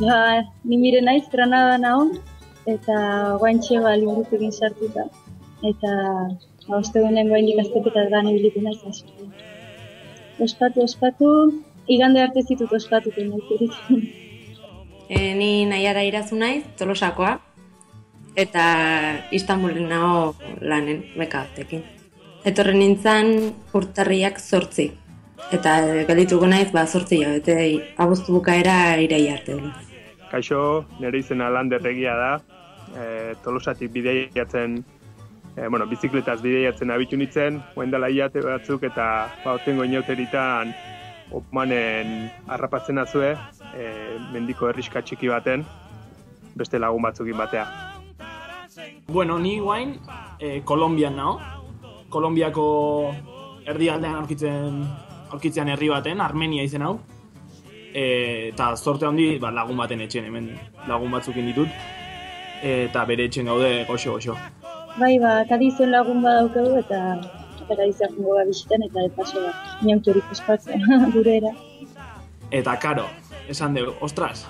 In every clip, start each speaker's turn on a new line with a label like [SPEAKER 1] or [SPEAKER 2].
[SPEAKER 1] Ja, ni mire naiz Granada nago, eta guaintxe liburutekin sartuta. Eta ostegunen goaindik azterketak da ibilitu naiz asko. Ospatu, igande arte zitut ospatuko nahizerik.
[SPEAKER 2] Ni Naiara Irazu naiz, Tolosakoa, eta Istanbulen nago lanen, beka-tekin. Etorri nintzen urtarriak 8. Eta geldituko naiz 8 hilabete, abuztu bukaera iraila arte.
[SPEAKER 3] Kaixo, nire izena Lander Egia da. Tolosatik bideiatzen, bizikletaz bideiatzen abitu nintzen, oendala hilate batzuk eta ortengo inauteritan Opmanen harrapatzen azue, mendiko herriska txiki baten, beste lagun batzukin batea.
[SPEAKER 4] Bueno, ni guain Kolombian nao. Kolombiako erdialdean aurkitzean herri baten, Armenia izen hau. Eta zorte handi lagun baten etxen, hemen lagun batzukin ditut. Eta bere etxen gaude goxo.
[SPEAKER 1] Bai, Kadizen lagun badaukagu eta Kadizea jungo bisiten eta paso inauterik ospatzen gurera.
[SPEAKER 4] Eta karo, esan dugu, ostras,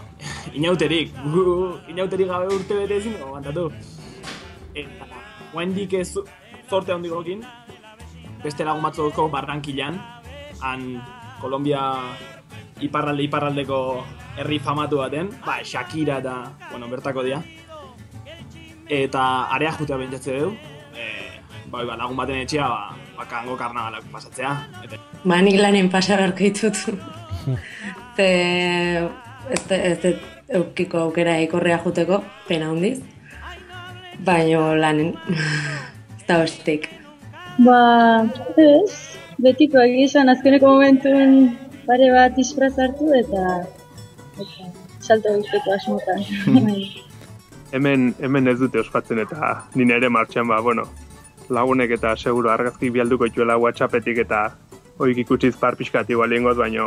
[SPEAKER 4] inauterik gabe urte bete ezin dugu bantatu. Eta guaindik ez zorte handikokin, beste lagun batzuk Barranquillan, han Kolombia iparraldeko herri famatu baten, Shakira eta, bertako dira. Eta area jutea bentsatze dugu, lagun baten etxea, kango karnabalak pasatzea.
[SPEAKER 2] Nik lanen pasa beharko ditut. Ez eukiko aukera ikorrea juteko, pena hundiz. Baina lanen, ez da besteik.
[SPEAKER 1] Betiko egizan azkeneko momentuen pare bat disfraz hartu eta salto egiteko asmotan.
[SPEAKER 3] Hemen ez dute ospatzen eta nire ere martxan lagunek eta seguro argazki bialduko ituela WhatsAppetik eta hoik ikutsiz par pixkat igual ingoz, baina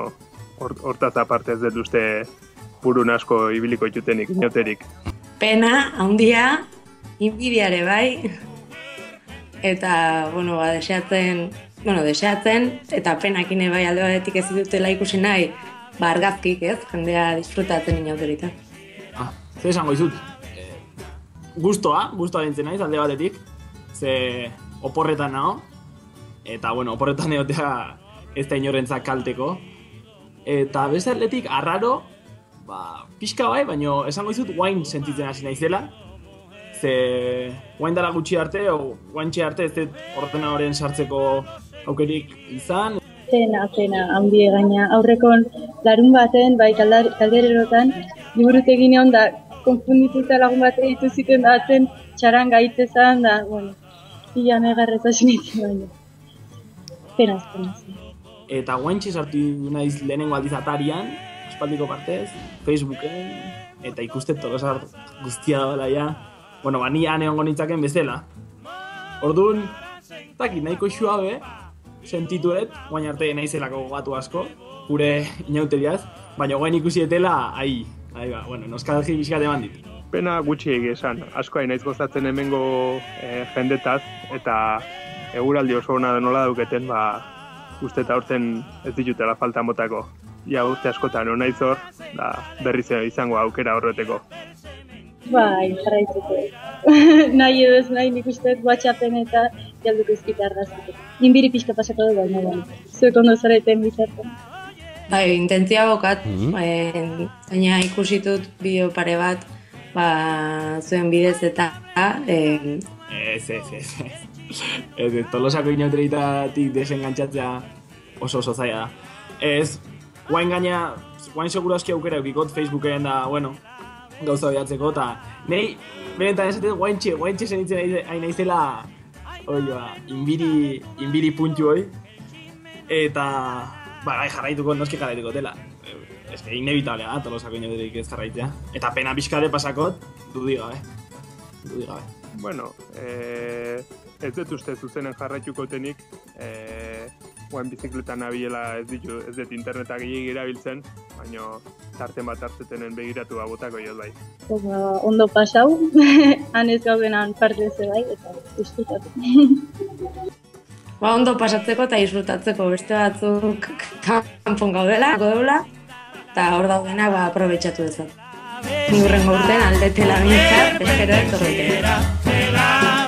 [SPEAKER 3] hortaz aparte ez dut uste burun asko ibiliko itutenik, inoterik.
[SPEAKER 2] Pena, handia, inbidiare bai, eta, deseatzen, eta penakine bai alde batetik ez dutela ikusi nahi, argazkik ez, jendea disfrutatzen inauterita.
[SPEAKER 4] Zer esango izut? Gustoa dintzen naiz alde batetik, ze oporretan nago, eta oporretan egotea ez da inorentzak kalteko. Eta beste atletik, arraro, pixka bai, baina esango izut guain sentitzen hasi naizela, ze guain dela gutxi arte, guaintxe arte ez dut ordenadoren sartzeko aukerik izan.
[SPEAKER 1] Pena, handie gaina, aurrekon larun baten, kaldererotan, liburutegin egon da, konfundituta lagun bat egitu ziten daten txaran gaitezan da, ia negarrez hasi nintzen baina. Penaz.
[SPEAKER 4] Eta guaintxe sartu naiz lehenengo aldiz atarian, espaldiko partez, Facebooken, eta ikustet Tolosar guztia dabela ja. Ni han egongo nintzaken bezala. Orduan, nahiko xuabe, sentituret, guain arte naizelako gatu asko, gure inauteriaz, baina guain ikusi etela, nostalgi bizkat eman dit.
[SPEAKER 3] Pena gutxi esan, asko naiz gozatzen hemengo jendetaz, eta eguraldi oso ona nola dauketen, uste eta aurten ez ditutela falta motako. Ja urte askotan naiz hor, berriz izango aukera horreteko.
[SPEAKER 1] Jarraitzeko. Nahi edo ez nahi nik uste WhatsAppen eta jalduko izkita argazkiko. Inbiri pixka pasako dugu, baina zuek ondo zareten bizatzen.
[SPEAKER 2] Intentzia bokat, baina ikusitut bideo pare bat, zuen bidez eta...
[SPEAKER 4] Ez, Tolosako inauteritatik desengantzatzea oso zaila da. Ez, guain seguru aski aukera eukikot Facebooken da, gauza behatzeko, eta nahi, benetan esatez, guaintxe zenitzen hain naizela inbiri puntu hoi, eta noski jarraituko dela. Ez que inevitable da, Tolosako inauterik ez jarraitzea. Eta pena pixkade pasakot, dudi gabe.
[SPEAKER 3] Ez dut uste zuzenen jarraituko tenik, guain bizikletan nabiela ez dut internetak gehiagik erabiltzen, baina tarten bat hartzetenen begiratu botako jod bai.
[SPEAKER 1] Ondo pasau, han ez gaudenan parte ze bai, eta disfrutatu.
[SPEAKER 2] Ondo pasatzeko eta disfrutatzeko beste batzuk kanpon gaudela, eta hor daudenak aprobetxatu dezat. ni hurrengo urten aldetela bintzat, espero ez horretik.